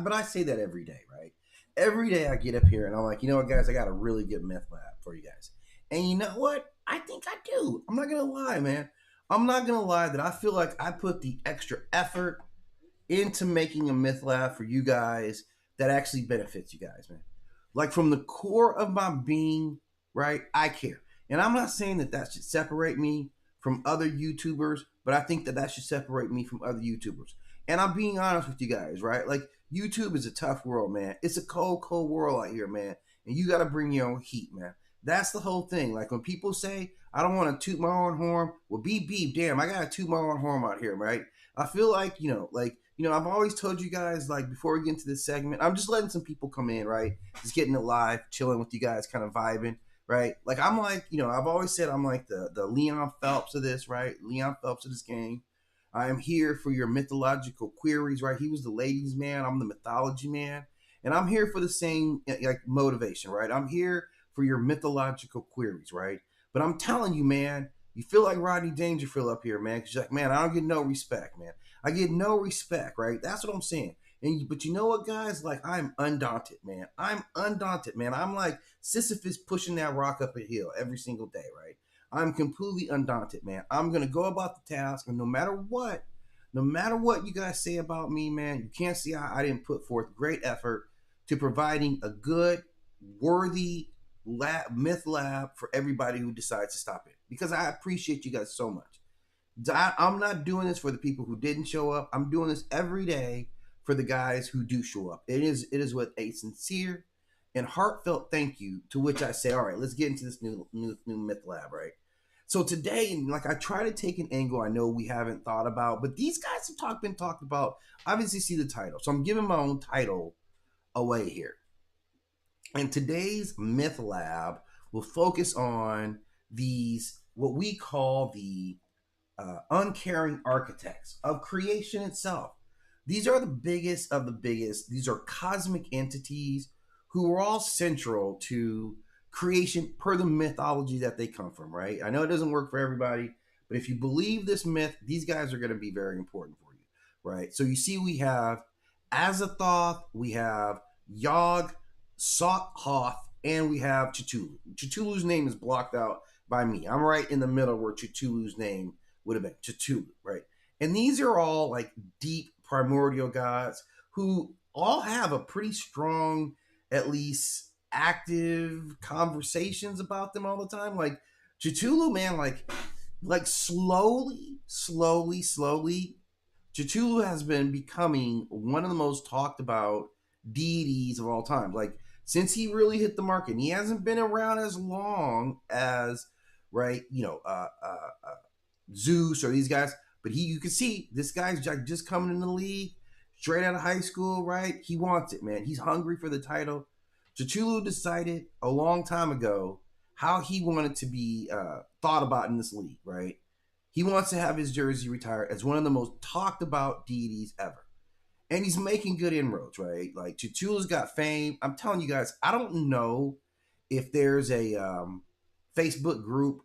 but I say that every day, right? Every day I get up here and I'm like, you know what, guys, I got a really good myth lab for you guys. And you know what? I think I do. I'm not gonna lie, man. I'm not gonna lie that I feel like I put the extra effort into making a myth lab for you guys that actually benefits you guys, man. Like from the core of my being, right? I care. And I'm not saying that that should separate me from other YouTubers, but I think that that should separate me from other YouTubers. And I'm being honest with you guys, right? Like YouTube is a tough world, man. It's a cold, cold world out here, man. And you got to bring your own heat, man. That's the whole thing. Like when people say, I don't want to toot my own horn, well, beep, beep, damn, I got to toot my own horn out here, right? I feel like, I've always told you guys, like, before we get into this segment, I'm just letting some people come in, right? Just getting it live, chilling with you guys, kind of vibing, right? Like, I'm like, I've always said I'm like the Leon Phelps of this, right? Leon Phelps of this game. I am here for your mythological queries, right? He was the ladies' man. I'm the mythology man. And I'm here for the same, like, motivation, right? I'm here for your mythological queries, right? But I'm telling you, man, you feel like Rodney Dangerfield up here, man. Because you're like, man, I don't get no respect, man. I get no respect, right? That's what I'm saying. But you know what, guys? Like, I'm undaunted, man. I'm undaunted, man. I'm like Sisyphus pushing that rock up a hill every single day, right? I'm completely undaunted, man. I'm gonna go about the task, and no matter what you guys say about me, man, you can't see how I didn't put forth great effort to providing a good, worthy myth lab for everybody who decides to stop it. Because I appreciate you guys so much. I'm not doing this for the people who didn't show up. I'm doing this every day for the guys who do show up. It is with a sincere and heartfelt thank you, to which I say, all right, let's get into this new myth lab, right? So today, like, I try to take an angle I know we haven't thought about, but these guys have been talked about. Obviously, see the title, so I'm giving my own title away here. And today's myth lab will focus on these what we call the uncaring architects of creation itself. These are the biggest of the biggest. These are cosmic entities who are all central to creation per the mythology that they come from, right? I know it doesn't work for everybody, but if you believe this myth, these guys are going to be very important for you, right? So you see, we have Azathoth, we have Yog-Sothoth, and we have Cthulhu. Cthulhu's name is blocked out by me. I'm right in the middle where Cthulhu's name would have been Cthulhu, right? And these are all like deep primordial gods who all have a pretty strong, at least active conversations about them all the time. Like Cthulhu, man, like slowly, Cthulhu has been becoming one of the most talked about deities of all time. Like since he really hit the market, and he hasn't been around as long as, right, Zeus or these guys. But you can see this guy's just coming in the league, straight out of high school, right? He wants it, man. He's hungry for the title. Cthulhu decided a long time ago how he wanted to be thought about in this league, right? He wants to have his jersey retired as one of the most talked about deities ever. And he's making good inroads, right? Like Cthulhu's got fame. I'm telling you guys, I don't know if there's a Facebook group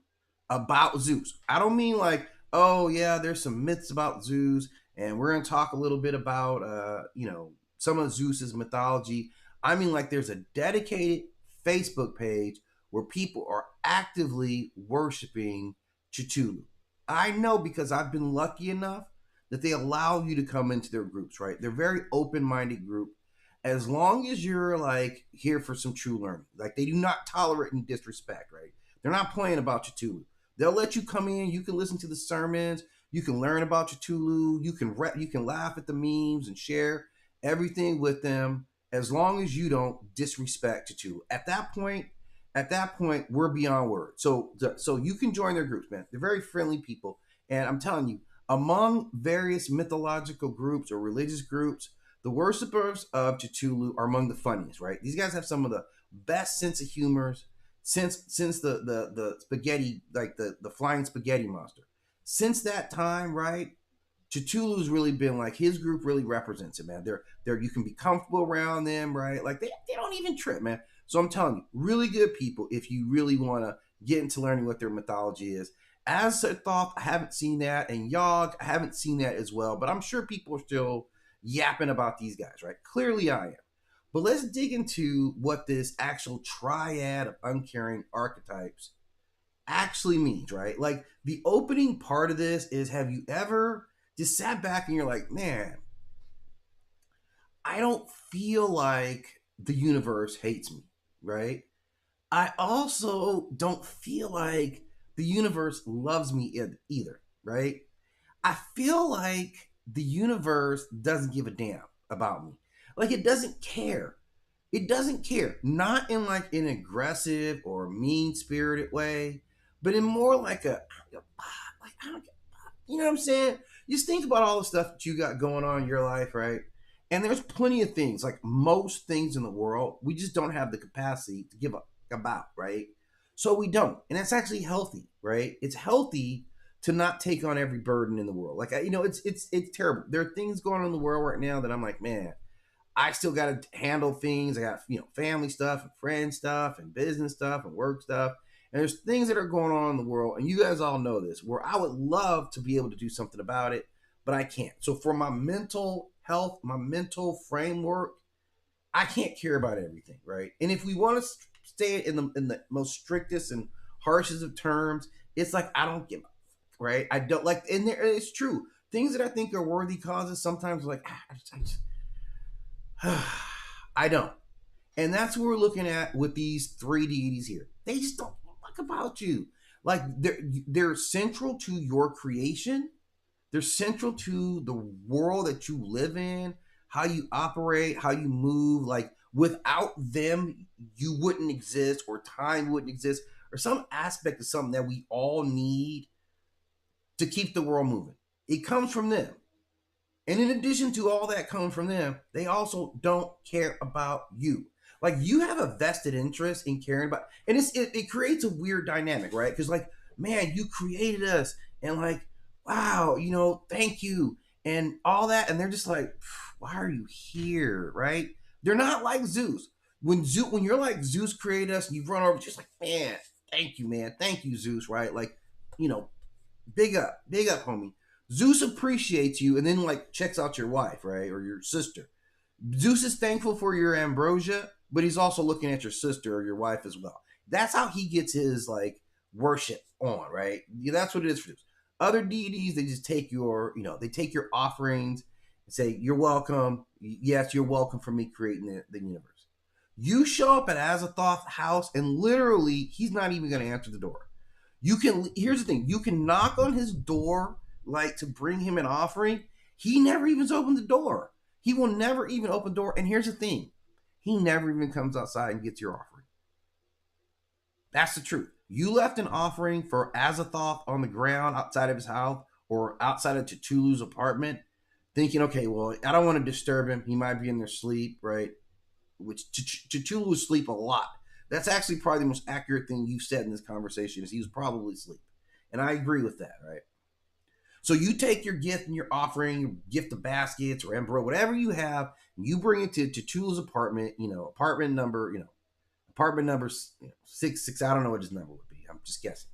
about Zeus. I don't mean like, oh yeah, there's some myths about Zeus, and we're gonna talk a little bit about some of Zeus's mythology. I mean like there's a dedicated Facebook page where people are actively worshiping Cthulhu. I know because I've been lucky enough that they allow you to come into their groups, right? They're very open-minded group. As long as you're like here for some true learning, like they do not tolerate any disrespect, right? They're not playing about Cthulhu. They'll let you come in. You can listen to the sermons. You can learn about Cthulhu. You can laugh at the memes and share everything with them as long as you don't disrespect Cthulhu. At that point, we're beyond words. So you can join their groups, man. They're very friendly people, and I'm telling you, among various mythological groups or religious groups, the worshippers of Cthulhu are among the funniest, right? These guys have some of the best sense of humors since the spaghetti, like the flying spaghetti monster. Since that time, right? Cthulhu's really been like, his group really represents it, man. They're you can be comfortable around them, right? Like they don't even trip, man. So I'm telling you, really good people if you really want to get into learning what their mythology is. Azathoth, I haven't seen that, and Yog, I haven't seen that as well, but I'm sure people are still yapping about these guys, right? Clearly I am. But let's dig into what this actual triad of uncaring archetypes actually means, right? Like the opening part of this is, have you ever just sat back and you're like, man, I don't feel like the universe hates me, right? I also don't feel like the universe loves me either, right? I feel like the universe doesn't give a damn about me. Like it doesn't care. It doesn't care. Not in like an aggressive or mean spirited way, but in more like like I don't, you know what I'm saying? Just think about all the stuff that you got going on in your life, right? And there's plenty of things, like most things in the world, we just don't have the capacity to give up about, right? So we don't. And that's actually healthy, right? It's healthy to not take on every burden in the world. Like, it's terrible. There are things going on in the world right now that I'm like, man, I still got to handle things. I got, family stuff and friend stuff and business stuff and work stuff. And there's things that are going on in the world, and you guys all know this, where I would love to be able to do something about it, but I can't. So for my mental health, my mental framework, I can't care about everything, right? And if we want to stay in the most strictest and harshest of terms, it's like I don't give a fuck, right? I don't like, and there, it's true. Things that I think are worthy causes, sometimes like I don't. And that's what we're looking at with these three deities here. They just don't talk about you. Like they're central to your creation. They're central to the world that you live in, how you operate, how you move. Like without them, you wouldn't exist, or time wouldn't exist, or some aspect of something that we all need to keep the world moving. It comes from them. And in addition to all that coming from them, they also don't care about you. Like you have a vested interest in caring about, and it creates a weird dynamic, right? Because like, man, you created us, and like, wow, thank you, and all that, and they're just like, why are you here, right? They're not like Zeus. When you're like, Zeus created us, and you've run over, just like, man, thank you, Zeus, right? Like, you know, big up, homie. Zeus appreciates you and then like checks out your wife, right? Or your sister. Zeus is thankful for your ambrosia, but he's also looking at your sister or your wife as well. That's how he gets his like worship on, right? Yeah, that's what it is for Zeus. Other deities, they just take they take your offerings and say, you're welcome. Yes, you're welcome for me creating the universe. You show up at Azathoth's house and literally he's not even going to answer the door. Here's the thing, you can knock on his door like to bring him an offering. He never even opens the door. He will never even open the door. And here's the thing, he never even comes outside and gets your offering. That's the truth. You left an offering for Azathoth on the ground outside of his house or outside of Cthulhu's apartment, thinking, okay, well, I don't want to disturb him. He might be in their sleep, right? Which Cthulhu sleep a lot. That's actually probably the most accurate thing you've said in this conversation, is he was probably asleep. And I agree with that, right? So you take your gift and your offering, your gift of baskets or embryo, whatever you have, and you bring it to Cthulhu's apartment, apartment number 6, I don't know what his number would be. I'm just guessing.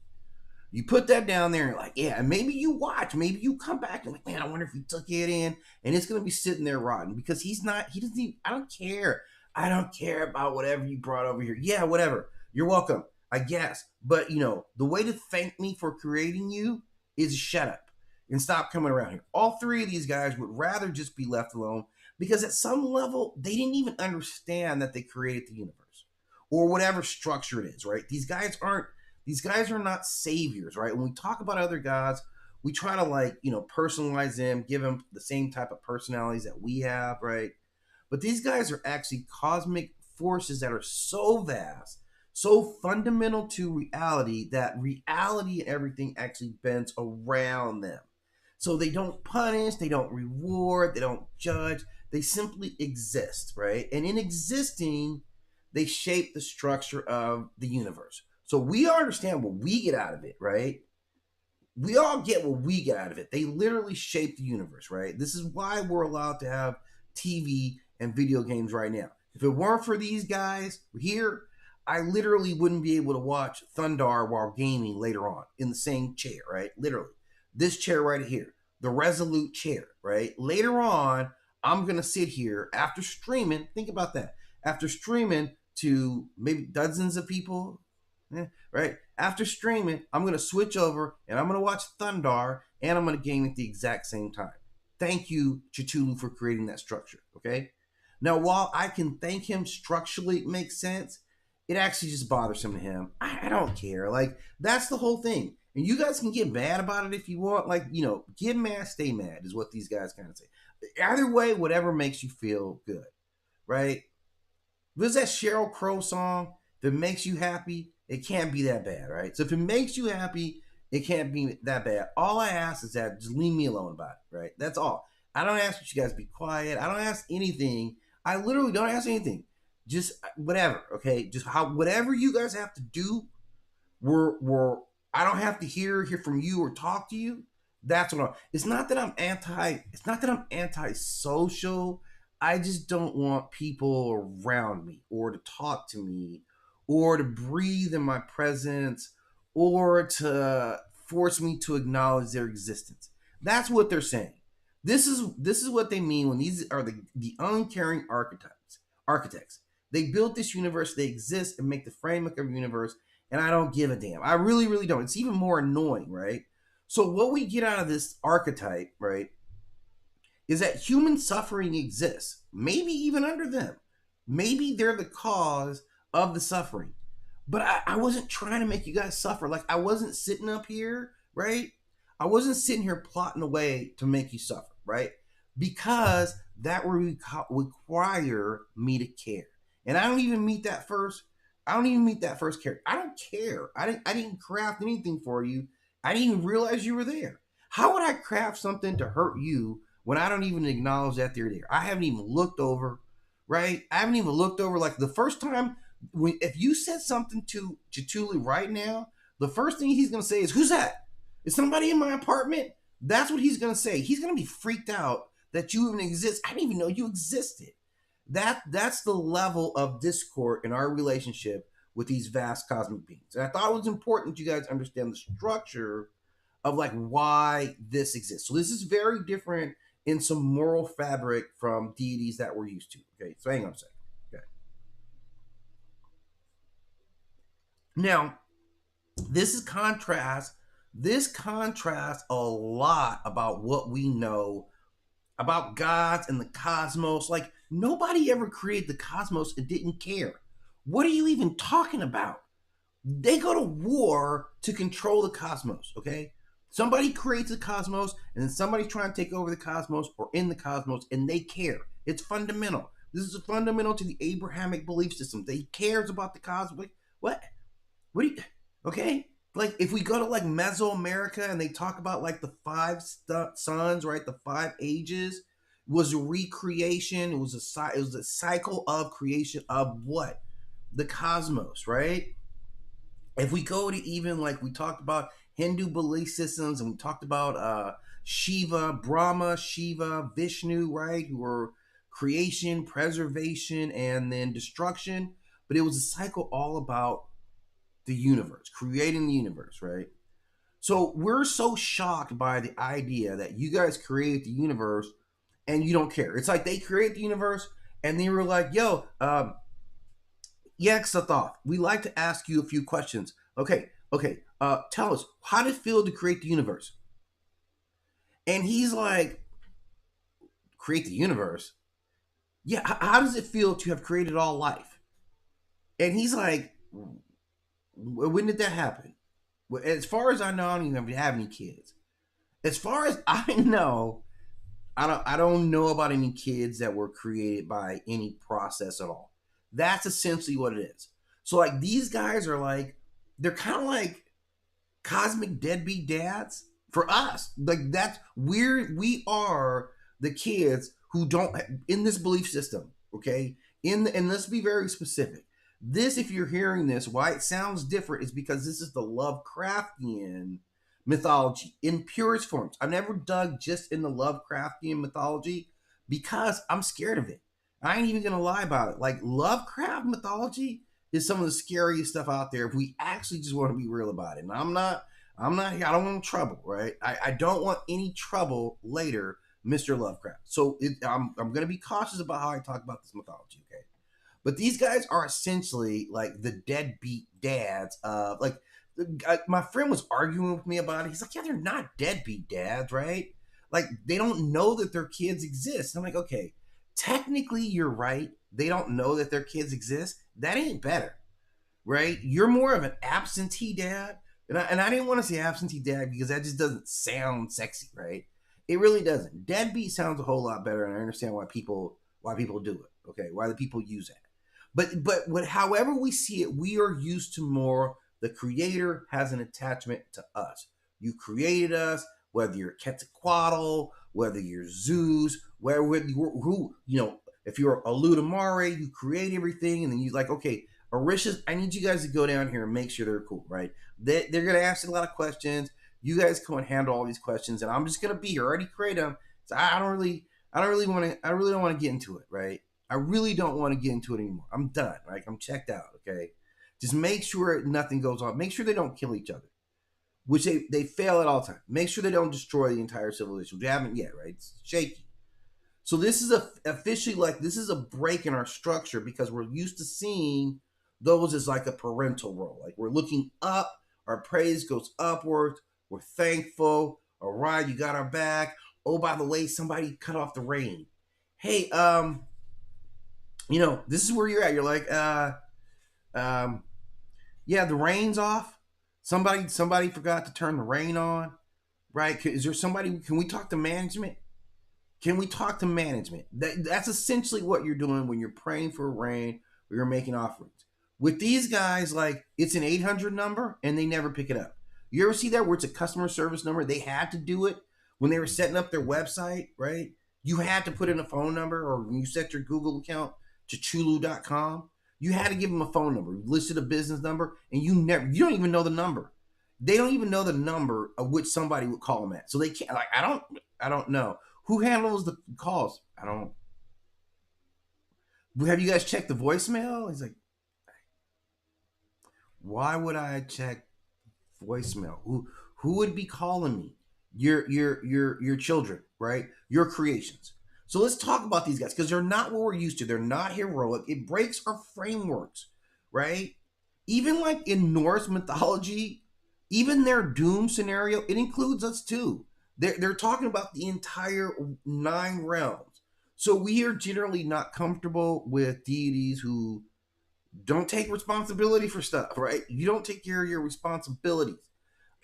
You put that down there and you're like, yeah, and maybe you watch, maybe you come back and like, man, I wonder if he took it in, and it's going to be sitting there rotten because he doesn't even, I don't care. I don't care about whatever you brought over here. Yeah, whatever. You're welcome, I guess. But, the way to thank me for creating you is shut up and stop coming around here. All three of these guys would rather just be left alone because at some level, they didn't even understand that they created the universe or whatever structure it is, right? These guys are not saviors, right? When we talk about other gods, we try to personalize them, give them the same type of personalities that we have, right? But these guys are actually cosmic forces that are so vast, so fundamental to reality, that reality and everything actually bends around them. So they don't punish, they don't reward, they don't judge, they simply exist, right? And in existing, they shape the structure of the universe. So we understand what we get out of it, right? We all get what we get out of it. They literally shape the universe, right? This is why we're allowed to have TV and video games right now. If it weren't for these guys here, I literally wouldn't be able to watch Thundar while gaming later on in the same chair, right? Literally. This chair right here, the Resolute chair, right? Later on, I'm going to sit here after streaming. Think about that. After streaming to maybe dozens of people, right? After streaming, I'm going to switch over and I'm going to watch Thundar and I'm going to game at the exact same time. Thank you, Cthulhu, for creating that structure, okay? Now, while I can thank him structurally, it makes sense, it actually just bothers him. I don't care. Like, that's the whole thing. And you guys can get mad about it if you want. Like, get mad, stay mad is what these guys kind of say. Either way, whatever makes you feel good, right? There's that Sheryl Crow song, if it makes you happy, it can't be that bad, right? So if it makes you happy, it can't be that bad. All I ask is that just leave me alone about it, right? That's all. I don't ask you guys to be quiet. I don't ask anything. I literally don't ask anything. Just whatever, okay? Just whatever you guys have to do, I don't have to hear from you or talk to you. That's what it's not that I'm anti-social. I just don't want people around me or to talk to me or to breathe in my presence or to force me to acknowledge their existence. That's what they're saying. This is what they mean when these are the uncaring architects. They built this universe, they exist and make the framework of the universe, and I don't give a damn. I really, really don't. It's even more annoying, right? So what we get out of this archetype, right, is that human suffering exists, maybe even under them. Maybe they're the cause of the suffering. But I wasn't trying to make you guys suffer. Like, I wasn't sitting up here, right? I wasn't sitting here plotting a way to make you suffer, right? Because that would require me to care. And I don't even meet that first character. I don't care. I didn't craft anything for you. I didn't even realize you were there. How would I craft something to hurt you when I don't even acknowledge that they're there? I haven't even looked over, right? I haven't even looked over. Like, the first time, if you said something to Cthulhu right now, the first thing he's going to say is, "Who's that? Is somebody in my apartment?" That's what he's going to say. He's going to be freaked out that you even exist. I didn't even know you existed. That's the level of discord in our relationship with these vast cosmic beings. And I thought it was important you guys understand the structure of, like, why this exists. So this is very different in some moral fabric from deities that we're used to. Okay, so hang on a second. Okay. Now, this contrasts a lot about what we know about gods and the cosmos. Like, nobody ever created the cosmos and didn't care. What are you even talking about? They go to war to control the cosmos, okay? Somebody creates the cosmos, and then somebody's trying to take over the cosmos or in the cosmos, and they care. It's fundamental. This is fundamental to the Abrahamic belief system. They cares about the cosmos. What do you, okay? Like, if we go to, like, Mesoamerica and they talk about, like, the five suns, right? The 5 ages was a recreation. It was a cycle of creation of what? The cosmos, right? If we go to even, like, we talked about Hindu belief systems and we talked about Brahma, Shiva, Vishnu, right? Who were creation, preservation, and then destruction. But it was a cycle all about the universe, creating the universe, right? So we're so shocked by the idea that you guys created the universe and you don't care. It's like they create the universe and they were like, "Yo, Yog-Sothoth, we'd like to ask you a few questions." Okay. Tell us, how did it feel to create the universe? And he's like, "Create the universe? Yeah, how does it feel to have created all life?" And he's like, "When did that happen?" Well, as far as I know, I don't even have any kids. As far as I know, I don't know about any kids that were created by any process at all. That's essentially what it is. So, like, these guys are like, they're kind of like cosmic deadbeat dads for us. Like, that's weird. We are the kids who don't, in this belief system, okay? And let's be very specific. This, if you're hearing this, why it sounds different is because this is the Lovecraftian mythology in purest forms. I've never dug just in the Lovecraftian mythology because I'm scared of it. I ain't even gonna lie about it. Like, Lovecraft mythology is some of the scariest stuff out there if we actually just want to be real about it. And I don't want trouble, right? I don't want any trouble later Mr. Lovecraft. So I'm going to be cautious about how I talk about this mythology, okay? But these guys are essentially like the deadbeat dads of like. My friend was arguing with me about it. He's like, "Yeah, they're not deadbeat dads, right? Like they don't know that their kids exist." And I'm like, "Okay, technically you're right. They don't know that their kids exist. That ain't better, right? You're more of an absentee dad." And I didn't want to say absentee dad because that just doesn't sound sexy, right? It really doesn't. Deadbeat sounds a whole lot better, and I understand why people do it. Okay, why the people use that. But however we see it, we are used to more. The creator has an attachment to us. You created us, whether you're Quetzalcoatl, whether you're Zeus, whether who if you're a Ludamare, you create everything, and then you like, okay, Orishas, I need you guys to go down here and make sure they're cool, right? They're gonna ask you a lot of questions. You guys come and handle all these questions, and I'm just gonna be here. I already create them, so I don't really don't want to get into it, right? I really don't want to get into it anymore. I'm done. Like I'm checked out. Okay, just make sure nothing goes on. Make sure they don't kill each other, which they fail at all times. Make sure they don't destroy the entire civilization. Which they haven't yet, right? It's shaky. So this is officially like this is a break in our structure because we're used to seeing those as like a parental role. Like we're looking up, our praise goes upwards. We're thankful. All right, you got our back. Oh, by the way, somebody cut off the rain. Hey, this is where you're at. You're like, yeah, the rain's off. Somebody forgot to turn the rain on, right? Is there somebody? Can we talk to management? Can we talk to management? That's essentially what you're doing when you're praying for rain or you're making offerings. With these guys, like it's an 800 number and they never pick it up. You ever see that where it's a customer service number? They had to do it when they were setting up their website, right? You had to put in a phone number, or when you set your Google account to chulu.com, you had to give them a phone number. You listed a business number, and you don't even know the number. They don't even know the number of which somebody would call them at. So they can't, like, I don't know. Who handles the calls? I don't. Have you guys checked the voicemail? He's like, why would I check voicemail? Who would be calling me? Your children, right? Your creations. So let's talk about these guys because they're not what we're used to. They're not heroic. It breaks our frameworks, right? Even like in Norse mythology, even their doom scenario, it includes us too. They're talking about the entire 9 realms. So we are generally not comfortable with deities who don't take responsibility for stuff, right? You don't take care of your responsibilities.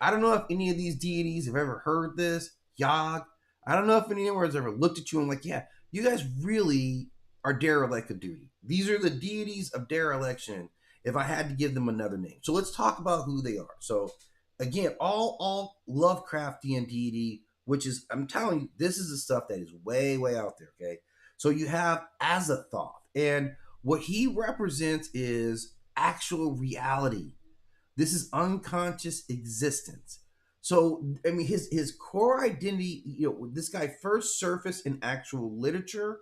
I don't know if any of these deities have ever heard this. Yog. I don't know if anyone has ever looked at you and like, yeah, you guys really are derelict of duty. These are the deities of dereliction if I had to give them another name. So let's talk about who they are. So again, all Lovecraftian deity, which is, I'm telling you, this is the stuff that is way, way out there, okay? So you have Azathoth, and what he represents is actual reality. This is unconscious existence. So, I mean, his core identity, this guy first surfaced in actual literature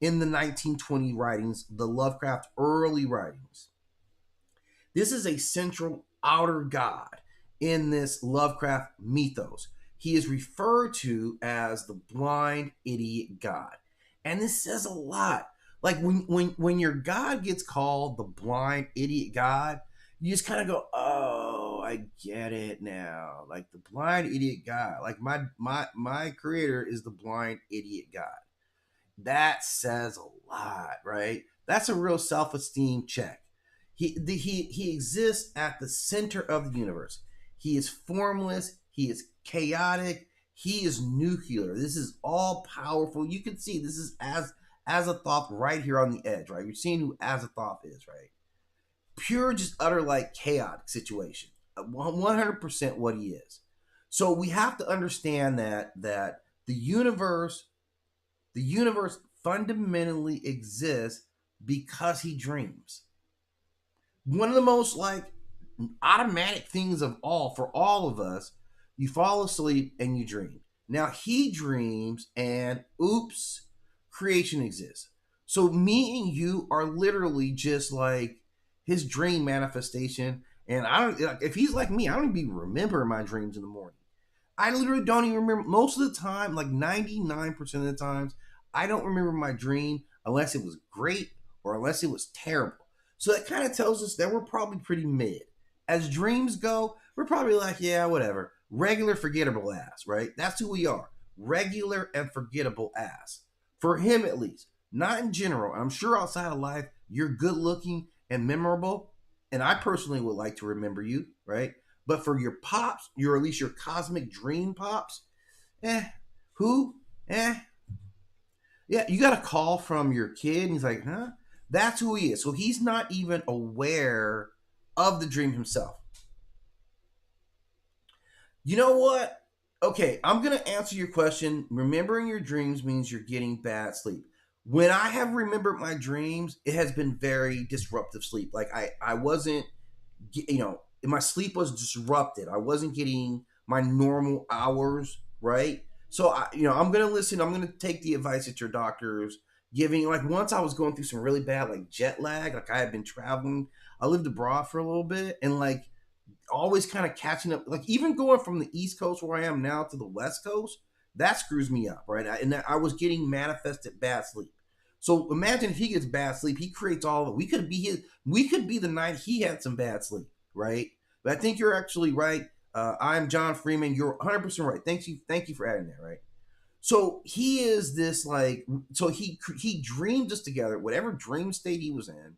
in the 1920 writings, the Lovecraft early writings. This is a central outer god in this Lovecraft mythos. He is referred to as the blind idiot god. And this says a lot. Like when your god gets called the blind idiot god, you just kind of go, oh, I get it now. Like the blind idiot god. Like my creator is the blind idiot god. That says a lot, right? That's a real self-esteem check. He exists at the center of the universe. He is formless. He is chaotic. He is nuclear. This is all powerful. You can see this is Azathoth right here on the edge, right? You're seeing who Azathoth is, right? Pure, just utter like chaotic situation. 100% what he is. So we have to understand that the universe fundamentally exists because he dreams. One of the most like automatic things of all for all of us, you fall asleep and you dream. Now he dreams and oops, creation exists. So me and you are literally just like his dream manifestation. And I don't, if he's like me, I don't even remember my dreams in the morning. I literally don't even remember. Most of the time, like 99% of the times, I don't remember my dream unless it was great or unless it was terrible. So that kind of tells us that we're probably pretty mid. As dreams go, we're probably like, yeah, whatever. Regular, forgettable ass, right? That's who we are. Regular and forgettable ass. For him, at least. Not in general. I'm sure outside of life, you're good looking and memorable. And I personally would like to remember you, right? But for your pops, or at least your cosmic dream pops, who? Yeah, you got a call from your kid, and he's like, huh? That's who he is. So he's not even aware of the dream himself. You know what? Okay, I'm going to answer your question. Remembering your dreams means you're getting bad sleep. When I have remembered my dreams, it has been very disruptive sleep. Like I wasn't, my sleep was disrupted. I wasn't getting my normal hours, right? So I'm gonna listen. I'm gonna take the advice that your doctor's giving. Like once I was going through some really bad like jet lag. Like I had been traveling. I lived abroad for a little bit, and like always kind of catching up. Like even going from the East Coast where I am now to the West Coast, that screws me up, right? And I was getting manifested bad sleep. So imagine if he gets bad sleep, he creates all of it. We could be the night he had some bad sleep, right? But I think you're actually right. I'm John Freeman. You're 100% right. Thank you for adding that, right? So he is this like, so he dreamed us together, whatever dream state he was in,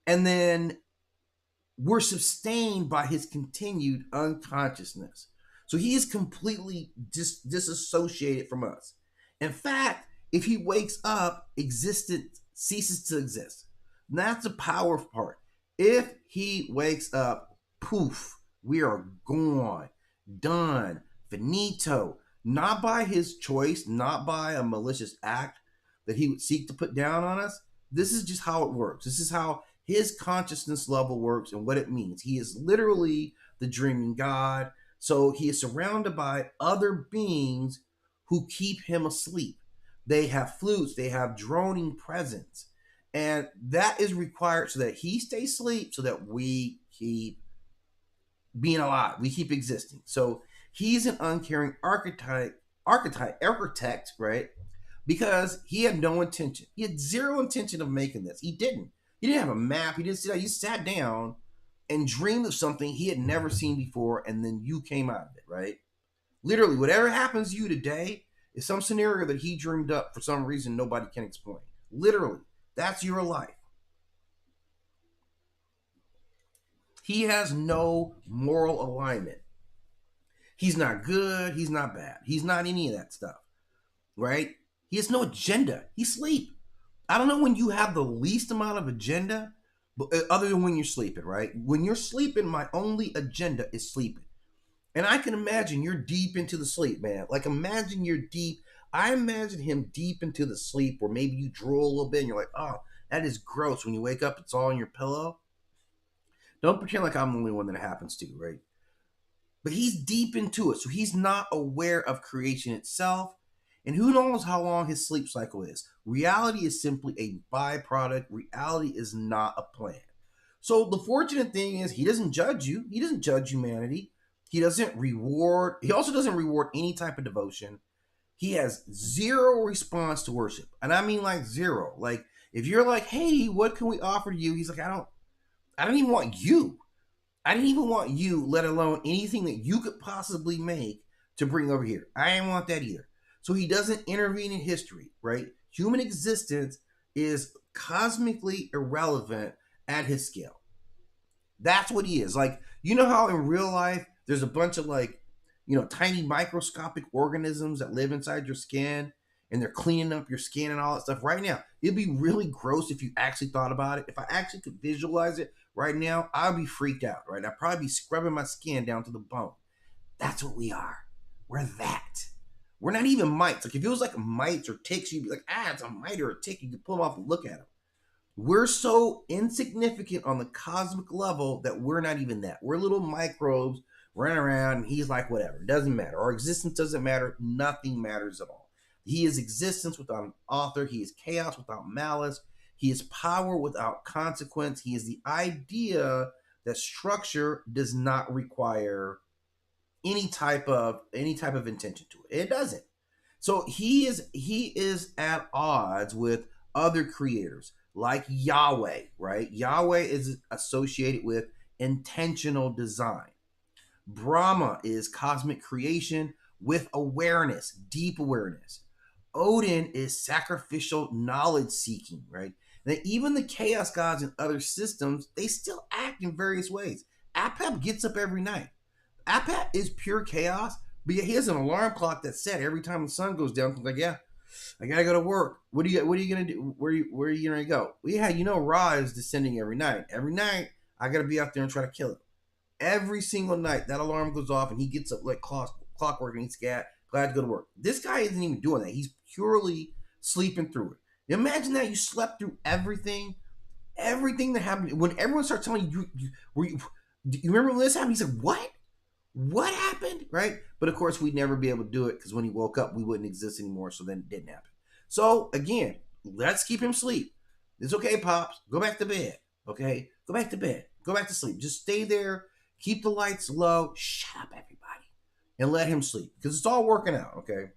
and then we're sustained by his continued unconsciousness. So he is completely disassociated from us. In fact, if he wakes up, existence ceases to exist. And that's the power part. If he wakes up, poof, we are gone, done, finito. Not by his choice, not by a malicious act that he would seek to put down on us. This is just how it works. This is how his consciousness level works and what it means. He is literally the dreaming God. So he is surrounded by other beings who keep him asleep. They have flutes, they have droning presence. And that is required so that he stays asleep, so that we keep being alive, we keep existing. So he's an uncaring architect, right? Because he had no intention. He had zero intention of making this. He didn't. He didn't have a map. He didn't sit down. He sat down and dreamed of something he had never seen before, and then you came out of it, right? Literally, whatever happens to you today is some scenario that he dreamed up for some reason nobody can explain. Literally, that's your life. He has no moral alignment. He's not good. He's not bad. He's not any of that stuff, right? He has no agenda. He's asleep. I don't know when you have the least amount of agenda, but other than when you're sleeping, right? When you're sleeping, my only agenda is sleeping. And I can imagine you're deep into the sleep, man. Like imagine you're deep. I imagine him deep into the sleep where maybe you drool a little bit and you're like, oh, that is gross. When you wake up, it's all on your pillow. Don't pretend like I'm the only one that happens to, right? But he's deep into it. So he's not aware of creation itself. And who knows how long his sleep cycle is. Reality is simply a byproduct. Reality is not a plan. So the fortunate thing is he doesn't judge you. He doesn't judge humanity. He also doesn't reward any type of devotion. He has zero response to worship. And I mean like zero. Like if you're like, hey, what can we offer to you? He's like, I don't even want you. I didn't even want you, let alone anything that you could possibly make to bring over here. I didn't want that either. So he doesn't intervene in history, right? Human existence is cosmically irrelevant at his scale. That's what he is. Like, you know how in real life, there's a bunch of like, tiny microscopic organisms that live inside your skin and they're cleaning up your skin and all that stuff. Right now, it'd be really gross if you actually thought about it. If I actually could visualize it right now, I'd be freaked out, right? I'd probably be scrubbing my skin down to the bone. That's what we are. We're that. We're not even mites. Like if it was like mites or ticks, you'd be like, it's a mite or a tick. You could pull them off and look at them. We're so insignificant on the cosmic level that we're not even that. We're little microbes running around and he's like, whatever. It doesn't matter. Our existence doesn't matter. Nothing matters at all. He is existence without an author. He is chaos without malice. He is power without consequence. He is the idea that structure does not require any type of intention to it. It doesn't. So he is at odds with other creators like Yahweh, right? Yahweh is associated with intentional design. Brahma is cosmic creation with awareness, deep awareness. Odin is sacrificial knowledge seeking, right? Now, even the chaos gods in other systems, they still act in various ways. Apep gets up every night. Apep is pure chaos, but yet he has an alarm clock that's set every time the sun goes down. He's like, yeah, I gotta go to work. What are you gonna do? Where are you gonna go? Well, yeah, Ra is descending every night. Every night, I gotta be out there and try to kill it. Every single night, that alarm goes off and he gets up like clockwork and he's glad to go to work. This guy isn't even doing that. He's purely sleeping through it. Imagine that you slept through everything that happened. When everyone starts telling you, do you remember when this happened? He said, what? What happened? Right? But of course, we'd never be able to do it because when he woke up, we wouldn't exist anymore. So then it didn't happen. So again, let's keep him asleep. It's okay, Pops. Go back to bed. Okay? Go back to bed. Go back to sleep. Just stay there. Keep the lights low. Shut up, everybody. And let him sleep. Because it's all working out, okay?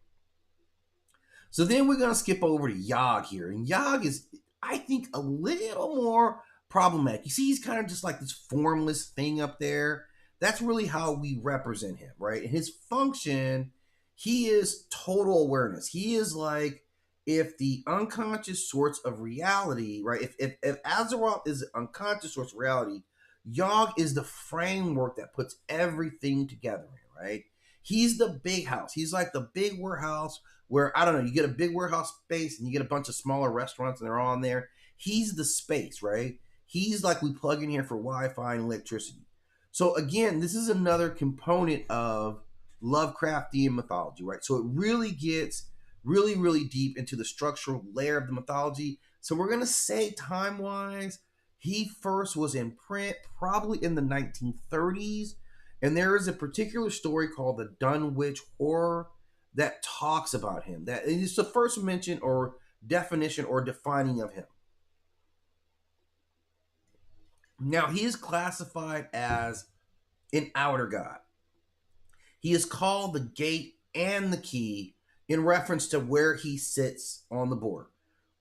So then we're going to skip over to Yog here. And Yog is, I think, a little more problematic. You see, he's kind of just like this formless thing up there. That's really how we represent him, right? And his function, he is total awareness. He is like if the unconscious source of reality, right? If Azathoth is an unconscious source of reality, Yog is the framework that puts everything together, right? He's the big house. He's like the big warehouse where, I don't know, you get a big warehouse space and you get a bunch of smaller restaurants and they're all in there. He's the space, right? He's like we plug in here for Wi-Fi and electricity. So again, this is another component of Lovecraftian mythology, right? So it really gets really, really deep into the structural layer of the mythology. So we're going to say time-wise, he first was in print probably in the 1930s. And there is a particular story called the Dunwich Horror that talks about him. That is the first mention or definition or defining of him. Now, he is classified as an outer god. He is called the gate and the key in reference to where he sits on the board.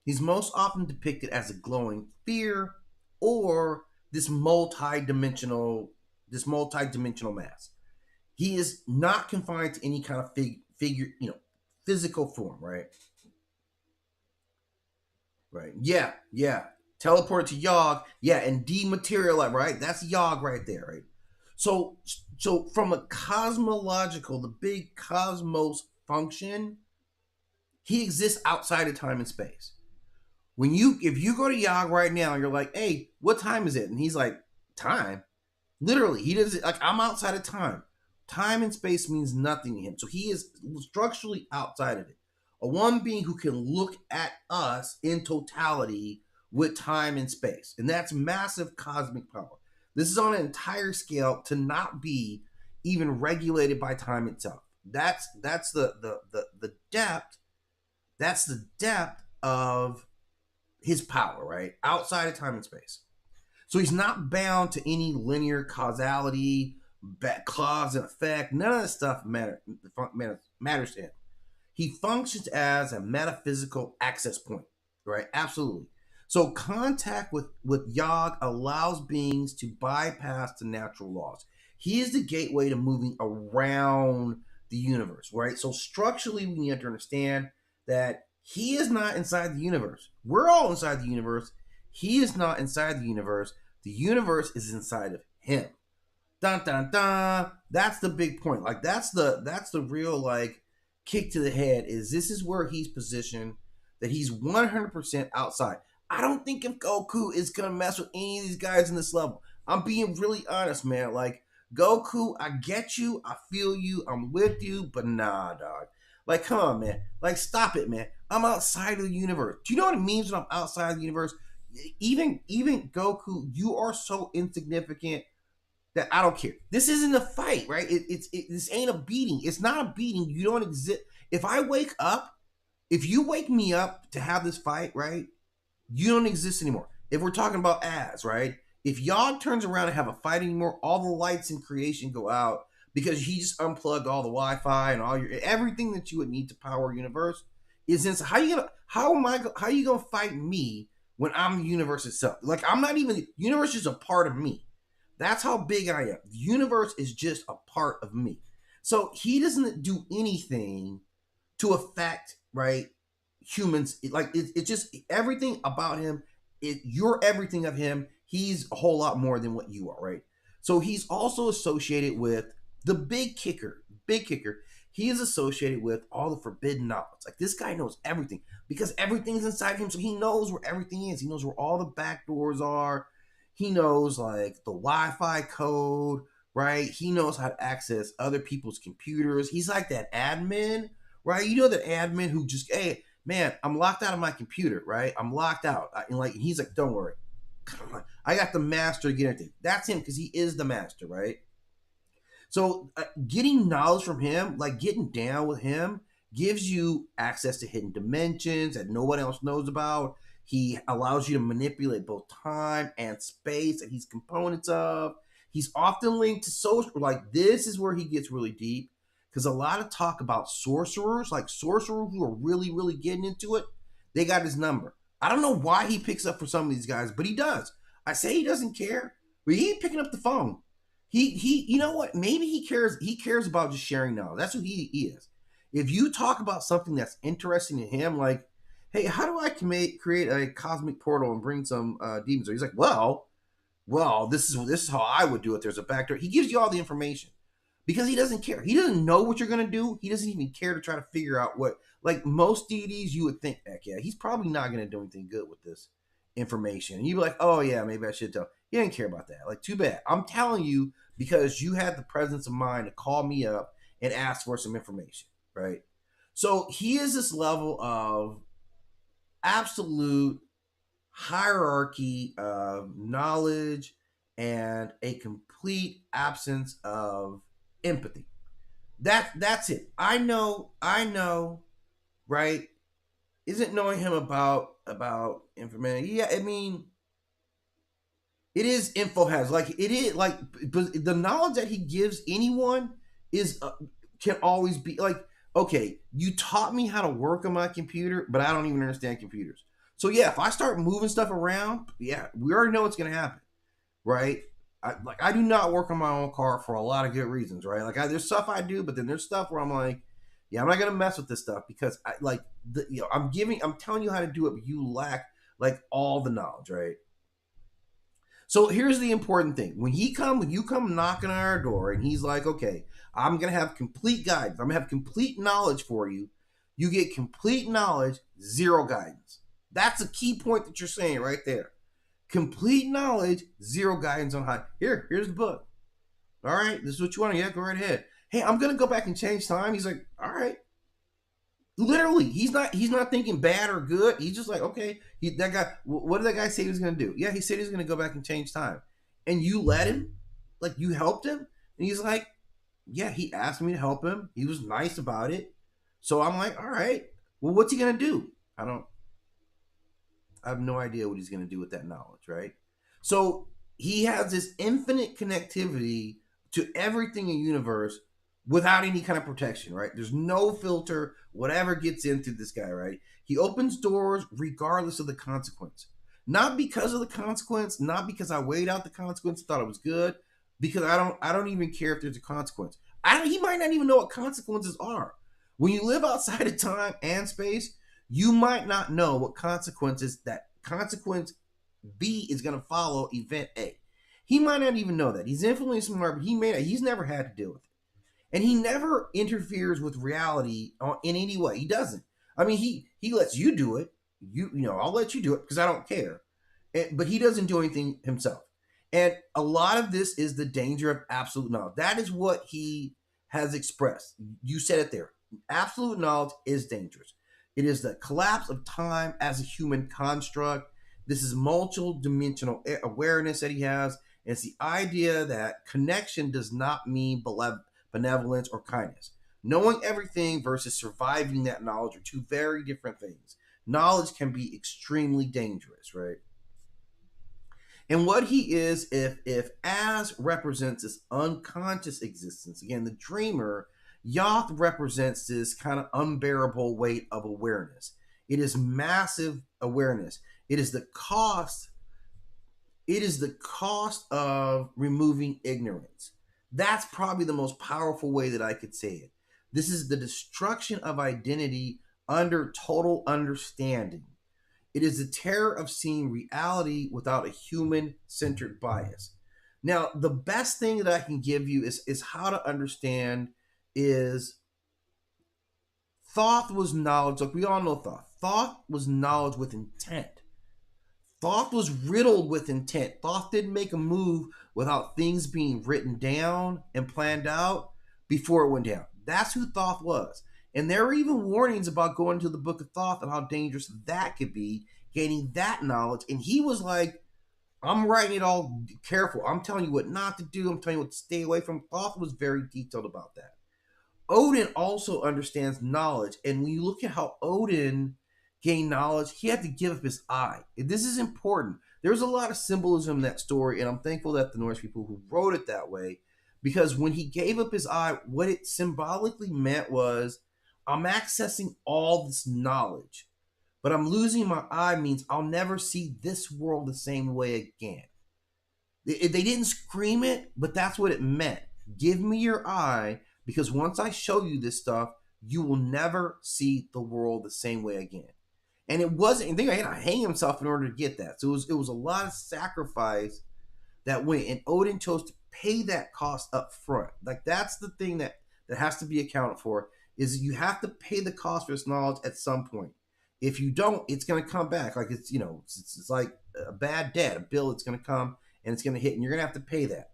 He's most often depicted as a glowing sphere or this multi-dimensional mass. He is not confined to any kind of figure, physical form, right? Right. Yeah. Teleport to Yog, and dematerialize, right? That's Yog right there, right? So from a cosmological, the big cosmos function, he exists outside of time and space. If you go to Yog right now, you're like, hey, what time is it? And he's like, time? Literally, he does it like, I'm outside of time. Time and space means nothing to him. So he is structurally outside of it. A one being who can look at us in totality with time and space. And that's massive cosmic power. This is on an entire scale to not be even regulated by time itself. That's the depth. That's the depth of his power, right? Outside of time and space. So he's not bound to any linear causality, cause and effect. None of that stuff matters to him. He functions as a metaphysical access point, right? Absolutely. So contact with Yog allows beings to bypass the natural laws. He is the gateway to moving around the universe, right? So structurally, we need to understand that he is not inside the universe. We're all inside the universe. He is not inside the universe. The universe is inside of him. Dun dun dun. That's the big point. Like that's the real like kick to the head. This is where he's positioned. That he's 100% outside. I don't think if Goku is gonna mess with any of these guys in this level. I'm being really honest, man. Like Goku, I get you, I feel you, I'm with you, but nah, dog. Like, come on, man. Like, stop it, man. I'm outside of the universe. Do you know what it means when I'm outside of the universe? Even Goku, you are so insignificant that I don't care. This isn't a fight, right? This ain't a beating. It's not a beating. You don't exist. If you wake me up to have this fight, right? You don't exist anymore. If we're talking about right? If Yog turns around and have a fight anymore, all the lights in creation go out because he just unplugged all the Wi-Fi and all your everything that you would need to power a universe is inside. How you gonna fight me when I'm the universe itself? Like I'm not even the universe is a part of me. That's how big I am. The universe is just a part of me. So he doesn't do anything to affect, right, humans. It's just everything about him. You're everything of him. He's a whole lot more than what you are, right? So he's also associated with the big kicker. Big kicker. He is associated with all the forbidden knowledge. Like this guy knows everything because everything's inside him. So he knows where everything is. He knows where all the back doors are. He knows like the Wi-Fi code, right? He knows how to access other people's computers. He's like that admin, right? You know that admin who just, hey, man, I'm locked out of my computer, right? I'm locked out. And like he's like, don't worry. I got the master to get everything. That's him because he is the master, right? So getting knowledge from him, like getting down with him, gives you access to hidden dimensions that no one else knows about. He allows you to manipulate both time and space that he's components of. He's often linked to social. Like this is where he gets really deep because a lot of talk about sorcerers, like sorcerers who are really, really getting into it, they got his number. I don't know why he picks up for some of these guys, but he does. I say he doesn't care, but he ain't picking up the phone. He you know what? Maybe he cares about just sharing knowledge. That's who he is. If you talk about something that's interesting to him, like, hey, how do I create a cosmic portal and bring some demons? He's like, well, this is how I would do it. There's a backdoor. He gives you all the information because he doesn't care. He doesn't know what you're gonna do. He doesn't even care to try to figure out what. Like most deities, you would think, heck yeah, he's probably not gonna do anything good with this information. And you'd be like, oh yeah, maybe I should tell. He didn't care about that. Like, too bad. I'm telling you because you had the presence of mind to call me up and ask for some information, right? So he is this level of absolute hierarchy of knowledge and a complete absence of empathy. That's it. I know, right? Isn't knowing him about information? Yeah, I mean, it is info has like it is like the knowledge that he gives anyone is can always be like, okay, you taught me how to work on my computer, but I don't even understand computers. So yeah, if I start moving stuff around, yeah, we already know what's gonna happen, right? I do not work on my own car for a lot of good reasons, right? Like there's stuff I do, but then there's stuff where I'm like, yeah, I'm not gonna mess with this stuff because I'm telling you how to do it, but you lack like all the knowledge, right? So here's the important thing: when you come knocking on our door, and he's like, "Okay, I'm gonna have complete guidance. I'm gonna have complete knowledge for you." You get complete knowledge, zero guidance. That's a key point that you're saying right there. Complete knowledge, zero guidance on how. Here's the book. All right, this is what you want. Yeah, go right ahead. Hey, I'm gonna go back and change time. He's like, all right. Literally, he's not thinking bad or good. He's just like, okay, that guy. What did that guy say he was gonna do? Yeah, he said he's gonna go back and change time, and you let him, like you helped him, and he's like, yeah, he asked me to help him. He was nice about it, so I'm like, all right, well, what's he gonna do? I have no idea what he's gonna do with that knowledge, right? So he has this infinite connectivity to everything in the universe without any kind of protection, right? There's no filter, whatever gets into this guy, right? He opens doors regardless of the consequence. Not because of the consequence, not because I weighed out the consequence, thought it was good, because I don't even care if there's a consequence. He might not even know what consequences are. When you live outside of time and space, you might not know what consequences that consequence B is going to follow event A. He might not even know that. He's infinitely smart, but he's never had to deal with it. And he never interferes with reality in any way. He doesn't. I mean, he lets you do it. I'll let you do it because I don't care. But he doesn't do anything himself. And a lot of this is the danger of absolute knowledge. That is what he has expressed. You said it there. Absolute knowledge is dangerous. It is the collapse of time as a human construct. This is multi-dimensional awareness that he has. And it's the idea that connection does not mean benevolence or kindness. Knowing everything versus surviving that knowledge are two very different things. Knowledge can be extremely dangerous, right? And what he is, if as represents this unconscious existence, again, the dreamer, Yoth represents this kind of unbearable weight of awareness. It is massive awareness. It is the cost. It is the cost of removing ignorance. That's probably the most powerful way that I could say it. This is the destruction of identity under total understanding. It is the terror of seeing reality without a human-centered bias. Now, the best thing that I can give you is how to understand is Thoth was knowledge. Like we all know Thoth. Thoth was knowledge with intent. Thoth was riddled with intent. Thoth didn't make a move without things being written down and planned out before it went down. That's who Thoth was. And there are even warnings about going to the book of Thoth and how dangerous that could be, gaining that knowledge. And he was like, I'm writing it all careful. I'm telling you what not to do. I'm telling you what to stay away from. Thoth was very detailed about that. Odin also understands knowledge. And when you look at how Odin gained knowledge, he had to give up his eye. This is important. There's a lot of symbolism in that story, and I'm thankful that the Norse people who wrote it that way, because when he gave up his eye, what it symbolically meant was, I'm accessing all this knowledge, but I'm losing my eye means I'll never see this world the same way again. They didn't scream it, but that's what it meant. Give me your eye, because once I show you this stuff, you will never see the world the same way again. And it wasn't, and he had to hang himself in order to get that. So it was a lot of sacrifice that went, and Odin chose to pay that cost up front. Like that's the thing that has to be accounted for, is you have to pay the cost for this knowledge at some point. If you don't, it's going to come back. Like it's, it's like a bad debt, a bill that's going to come and it's going to hit, and you're going to have to pay that.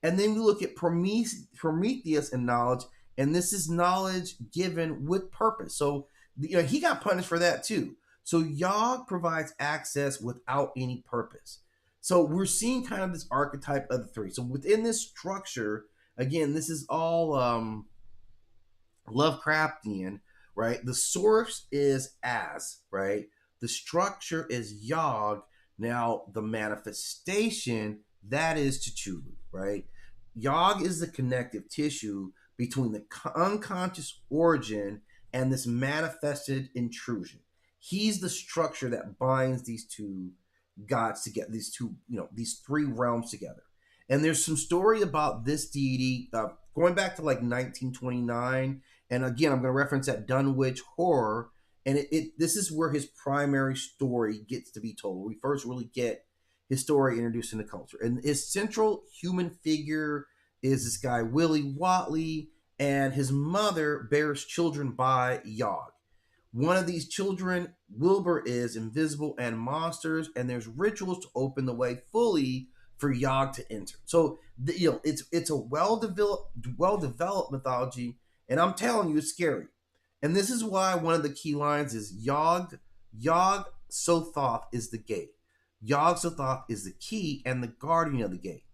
And then we look at Prometheus and knowledge, and this is knowledge given with purpose. So he got punished for that too. So Yog provides access without any purpose. So we're seeing kind of this archetype of the three. So within this structure, again, this is all Lovecraftian, right? The source is Az, right? The structure is Yog. Now the manifestation, that is Cthulhu, right? Yog is the connective tissue between the unconscious origin and this manifested intrusion. He's the structure that binds these two gods together, these three realms together. And there's some story about this deity going back to like 1929. And again, I'm going to reference that Dunwich Horror. And this is where his primary story gets to be told. We first really get his story introduced in the culture. And his central human figure is this guy, Willie Watley, and his mother bears children by Yog. One of these children, Wilbur, is invisible and monsters, and there's rituals to open the way fully for Yog to enter. So it's a well-developed mythology, and I'm telling you, it's scary. And this is why one of the key lines is Yog-Sothoth is the gate. Yog-Sothoth is the key and the guardian of the gate.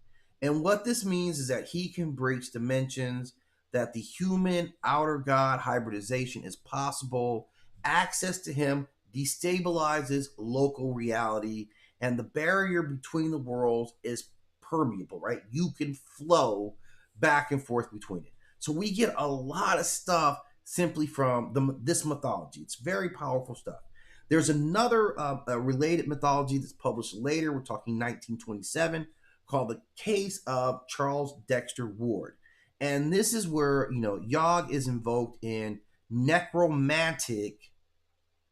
And what this means is that he can breach dimensions, that the human outer god hybridization is possible. Access to him destabilizes local reality, and the barrier between the worlds is permeable, right? You can flow back and forth between it. So we get a lot of stuff simply from this mythology. It's very powerful stuff. There's another related mythology that's published later. We're talking 1927, called The Case of Charles Dexter Ward. And this is where, Yog is invoked in necromantic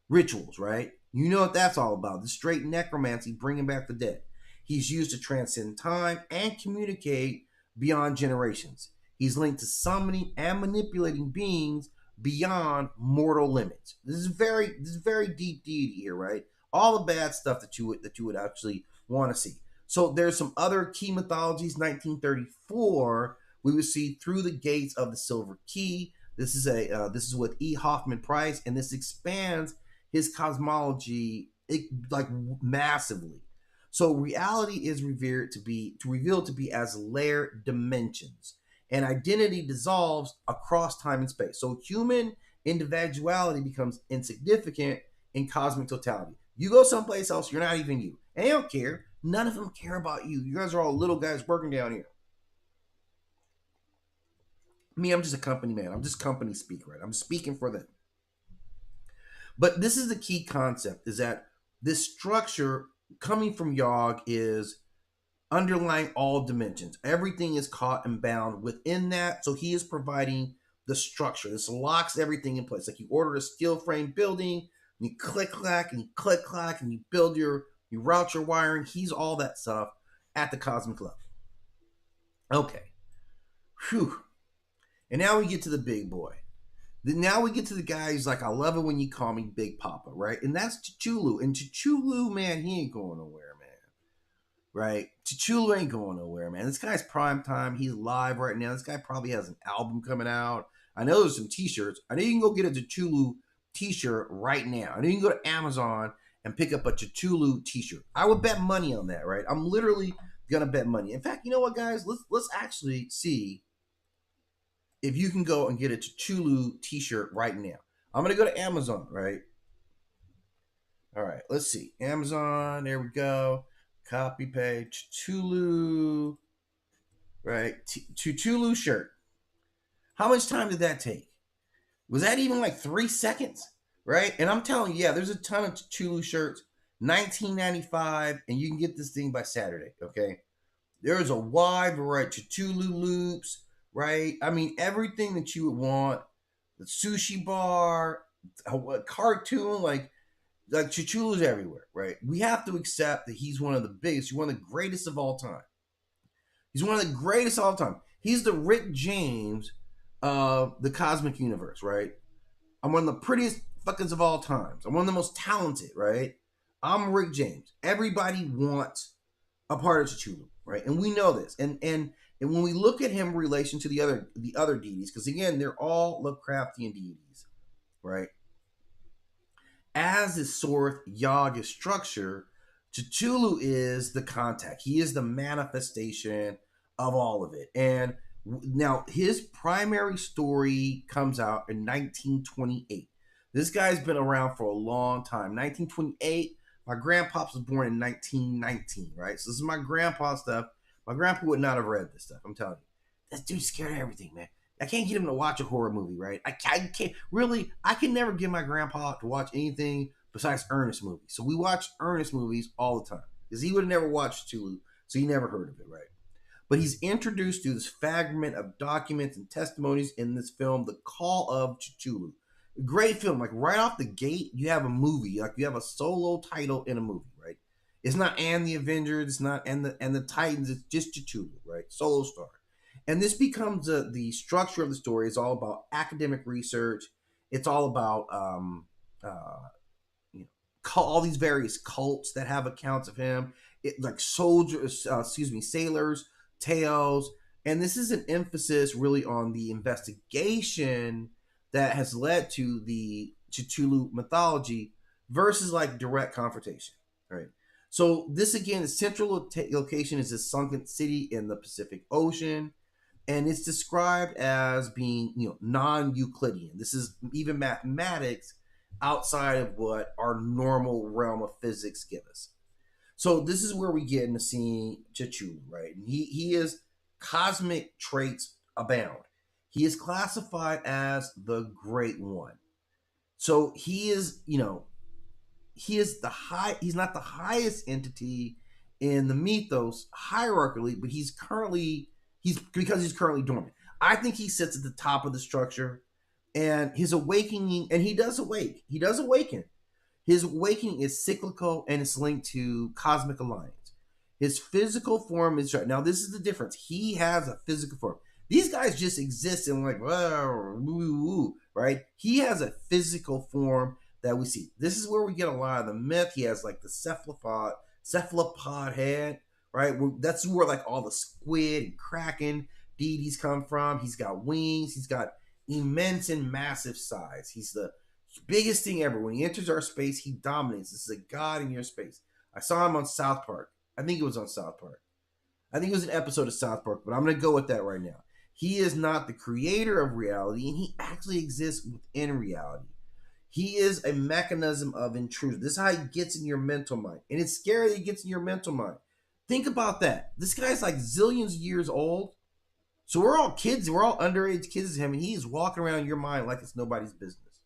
rituals, right? You know what that's all about. The straight necromancy, bringing back the dead. He's used to transcend time and communicate beyond generations. He's linked to summoning and manipulating beings beyond mortal limits. This is very deep deity here, right? All the bad stuff that you would actually want to see. So there's some other key mythologies. 1934, we would see Through the Gates of the Silver Key. This is with E. Hoffman Price, and this expands his cosmology massively. So reality is revealed to be as layered dimensions, and identity dissolves across time and space. So human individuality becomes insignificant in cosmic totality. You go someplace else, you're not even you, and they don't care. None of them care about you. You guys are all little guys working down here. Me, I'm just a company man. I'm just company speak, right? I'm speaking for them. But this is the key concept, is that this structure coming from Yog is underlying all dimensions. Everything is caught and bound within that. So he is providing the structure. This locks everything in place. Like you order a steel frame building, and you click clack and you click clack and you build you route your wiring. He's all that stuff at the cosmic level. Okay. Whew. And now we get to the big boy. Now we get to the guy who's like, I love it when you call me Big Papa, right? And that's Cthulhu. And Cthulhu, man, he ain't going nowhere, man. Right? Cthulhu ain't going nowhere, man. This guy's prime time. He's live right now. This guy probably has an album coming out. I know there's some t-shirts. I know you can go get a Cthulhu t-shirt right now. I know you can go to Amazon and pick up a Cthulhu t-shirt. I would bet money on that, right? I'm literally gonna bet money. In fact, you know what, guys? Let's actually see if you can go and get a Cthulhu t-shirt right now. I'm going to go to Amazon, right? All right, let's see. Amazon, there we go. Copy page, Cthulhu, right? Cthulhu shirt. How much time did that take? Was that even like 3 seconds, right? And I'm telling you, yeah, there's a ton of Cthulhu shirts. $19.95, and you can get this thing by Saturday, okay? There's a wide variety of Cthulhu loops, right? I mean, everything that you would want. The sushi bar, a cartoon, like Cthulhu's everywhere, right? We have to accept that he's one of the biggest, he's one of the greatest of all time. He's one of the greatest of all time. He's the Rick James of the cosmic universe, right? I'm one of the prettiest fuckers of all times. I'm one of the most talented, right? I'm Rick James. Everybody wants a part of Cthulhu, right? And we know this. And when we look at him in relation to the other deities, because again, they're all Lovecraftian deities, right? As this Azathoth Yog is structured, Cthulhu is the contact. He is the manifestation of all of it. And now his primary story comes out in 1928. This guy's been around for a long time. 1928. My grandpops was born in 1919, right? So this is my grandpa stuff. My grandpa would not have read this stuff. I'm telling you. This dude's scared of everything, man. I can't get him to watch a horror movie, right? I can't. Really, I can never get my grandpa to watch anything besides Ernest movies. So we watch Ernest movies all the time. Because he would have never watched Cthulhu, so he never heard of it, right? But he's introduced through this fragment of documents and testimonies in this film, The Call of Cthulhu. Great film. Like right off the gate, you have a movie. Like you have a solo title in a movie, right? It's not and the Avengers, it's not and the Titans, it's just Cthulhu, right? Solo star. And this becomes the structure of the story. It's all about academic research. It's all about all these various cults that have accounts of him. Like sailors, tales, and this is an emphasis really on the investigation that has led to the Cthulhu mythology versus like direct confrontation, right? So this again, the central location is a sunken city in the Pacific Ocean, and it's described as being non-Euclidean. This is even mathematics outside of what our normal realm of physics give us. So this is where we get into seeing Cthulhu, right? And he is cosmic traits abound. He is classified as the Great One. So he is, he's not the highest entity in the mythos hierarchically, but he's currently dormant. I think he sits at the top of the structure, and his awakening, and he does awaken. His awakening is cyclical and it's linked to cosmic alliance. His physical form is right. Now, this is the difference. He has a physical form. These guys just exist in like, right? He has a physical form that we see. This is where we get a lot of the myth. He has like the cephalopod head, right? That's where like all the squid and kraken deities come from. He's got wings. He's got immense and massive size. He's the biggest thing ever. When he enters our space, he dominates. This is a god in your space. I saw him on South Park. I think it was on South Park. I think it was an episode of South Park, but I'm going to go with that right now. He is not the creator of reality, and he actually exists within reality. He is a mechanism of intrusion. This is how he gets in your mental mind. And it's scary that he gets in your mental mind. Think about that. This guy's like zillions of years old. So we're all kids. We're all underage kids to him, and he's walking around your mind like it's nobody's business.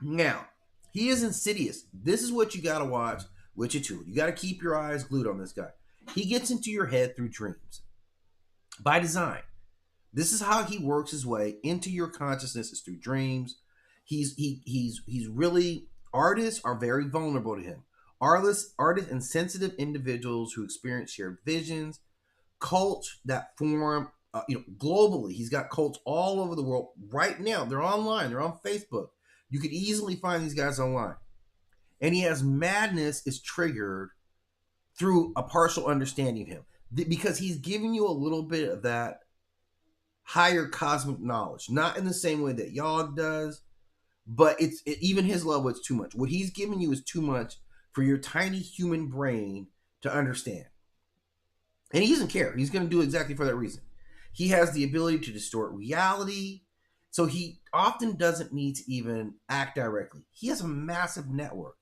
Now, he is insidious. This is what you got to watch with Cthulhu. You got to keep your eyes glued on this guy. He gets into your head through dreams by design. This is how he works his way into your consciousness, is through dreams. He's really, artists are very vulnerable to him. Artists and sensitive individuals who experience shared visions, cults that form, globally. He's got cults all over the world right now. They're online. They're on Facebook. You could easily find these guys online. And he has madness is triggered through a partial understanding of him, because he's giving you a little bit of that higher cosmic knowledge, not in the same way that Yog does, but even his level, it's too much. What he's giving you is too much for your tiny human brain to understand. And he doesn't care. He's going to do exactly for that reason. He has the ability to distort reality. So he often doesn't need to even act directly. He has a massive network.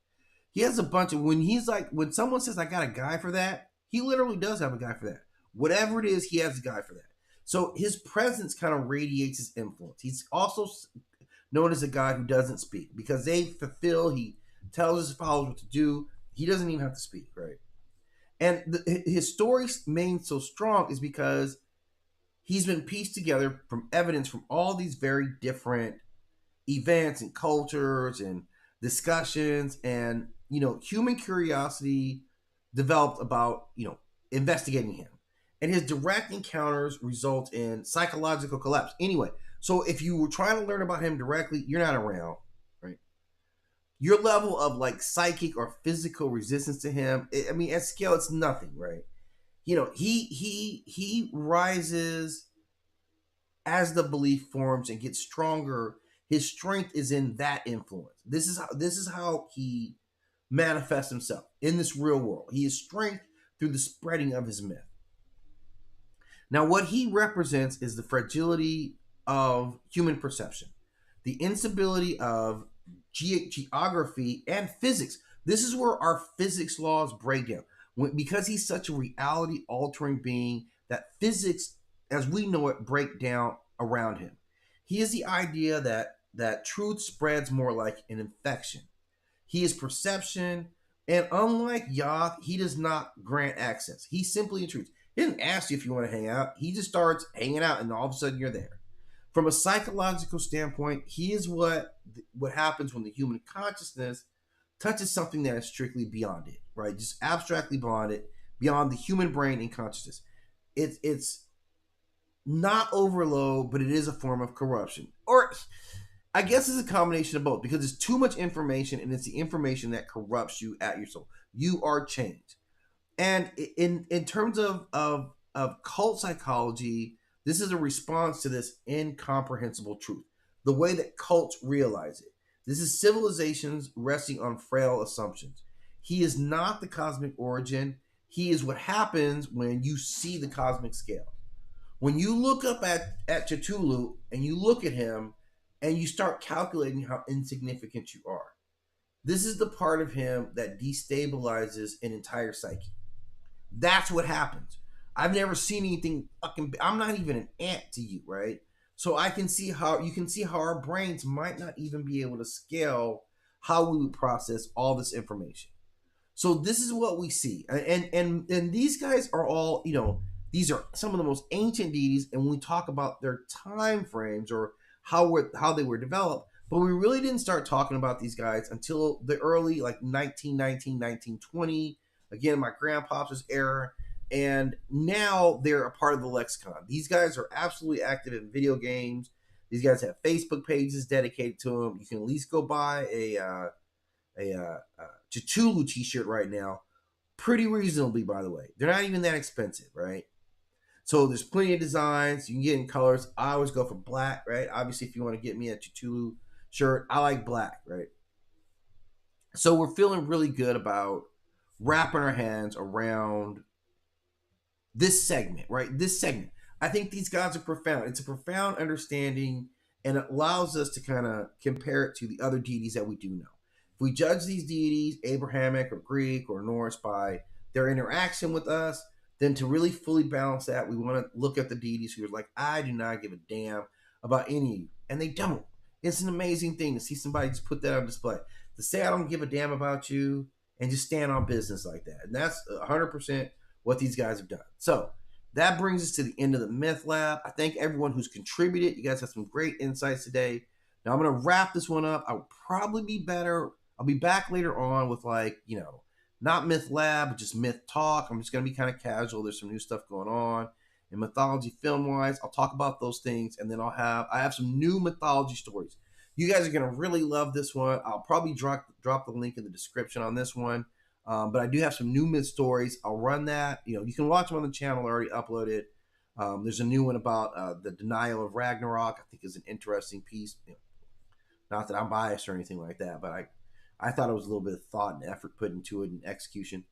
He has a bunch of, when someone says, I got a guy for that, he literally does have a guy for that. Whatever it is, he has a guy for that. So his presence kind of radiates his influence. He's also known as a guy who doesn't speak, because he tells his followers what to do. He doesn't even have to speak, right? And his story remains so strong is because he's been pieced together from evidence from all these very different events and cultures and discussions, and human curiosity developed about investigating him. And his direct encounters result in psychological collapse. Anyway, so if you were trying to learn about him directly, you're not around, right? Your level of like psychic or physical resistance to him, I mean, at scale, it's nothing, right? He rises as the belief forms and gets stronger. His strength is in that influence. This is how he manifests himself in this real world. He is strength through the spreading of his myth. Now, what he represents is the fragility of human perception, the instability of geography and physics. This is where our physics laws break down. Because he's such a reality-altering being, that physics, as we know it, break down around him. He is the idea that truth spreads more like an infection. He is perception, and unlike Yoth, he does not grant access. He simply intrudes. He doesn't ask you if you want to hang out. He just starts hanging out, and all of a sudden you're there. From a psychological standpoint, he is what happens when the human consciousness touches something that is strictly beyond it, right? Just abstractly beyond the human brain and consciousness. It's not overload, but it is a form of corruption. Or I guess it's a combination of both, because it's too much information, and it's the information that corrupts you at your soul. You are changed. And in terms of cult psychology, this is a response to this incomprehensible truth, the way that cults realize it. This is civilizations resting on frail assumptions. He is not the cosmic origin. He is what happens when you see the cosmic scale. When you look up at Cthulhu and you look at him and you start calculating how insignificant you are, this is the part of him that destabilizes an entire psyche. That's what happens. I've never seen anything fucking. I'm not even an ant to you, right? So you can see how our brains might not even be able to scale how we would process all this information. So this is what we see, and these guys are all, these are some of the most ancient deities, and when we talk about their time frames or how they were developed, but we really didn't start talking about these guys until the early, like 1919, 1920. Again, my grandpa's era. And now they're a part of the lexicon. These guys are absolutely active in video games. These guys have Facebook pages dedicated to them. You can at least go buy a Cthulhu t-shirt right now. Pretty reasonably, by the way. They're not even that expensive, right? So there's plenty of designs. You can get in colors. I always go for black, right? Obviously, if you want to get me a Cthulhu shirt, I like black, right? So we're feeling really good about wrapping our hands around this segment, right? This segment. I think these guys are profound. It's a profound understanding, and it allows us to kind of compare it to the other deities that we do know. If we judge these deities, Abrahamic or Greek or Norse, by their interaction with us, then to really fully balance that, we want to look at the deities who are like, I do not give a damn about any of you. And they don't. It's an amazing thing to see somebody just put that on display. To say I don't give a damn about you and just stand on business like that. And that's 100% what these guys have done. So that brings us to the end of the Myth Lab. I thank everyone who's contributed. You guys have some great insights today. Now I'm going to wrap this one up. I'll probably be better. I'll be back later on with, like, not Myth Lab, but just Myth Talk. I'm just going to be kind of casual. There's some new stuff going on. And mythology film wise, I'll talk about those things, and then I have some new mythology stories. You guys are going to really love this one. I'll probably drop the link in the description on this one. But I do have some new myth stories. I'll run that. You can watch them on the channel. I already uploaded. There's a new one about the denial of Ragnarok. I think is an interesting piece. Not that I'm biased or anything like that, but I thought it was a little bit of thought and effort put into it and execution.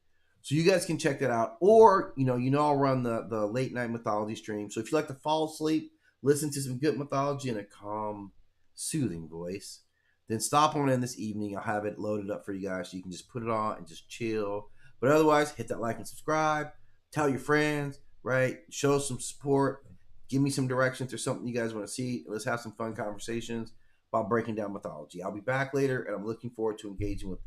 So you guys can check that out. Or, I'll run the late night mythology stream. So if you like to fall asleep, listen to some good mythology in a calm, soothing voice, then stop on in this evening. I'll have it loaded up for you guys so you can just put it on and just chill. But otherwise, hit that like and subscribe. Tell your friends, right? Show some support. Give me some directions or something you guys want to see. Let's have some fun conversations about breaking down mythology. I'll be back later, and I'm looking forward to engaging with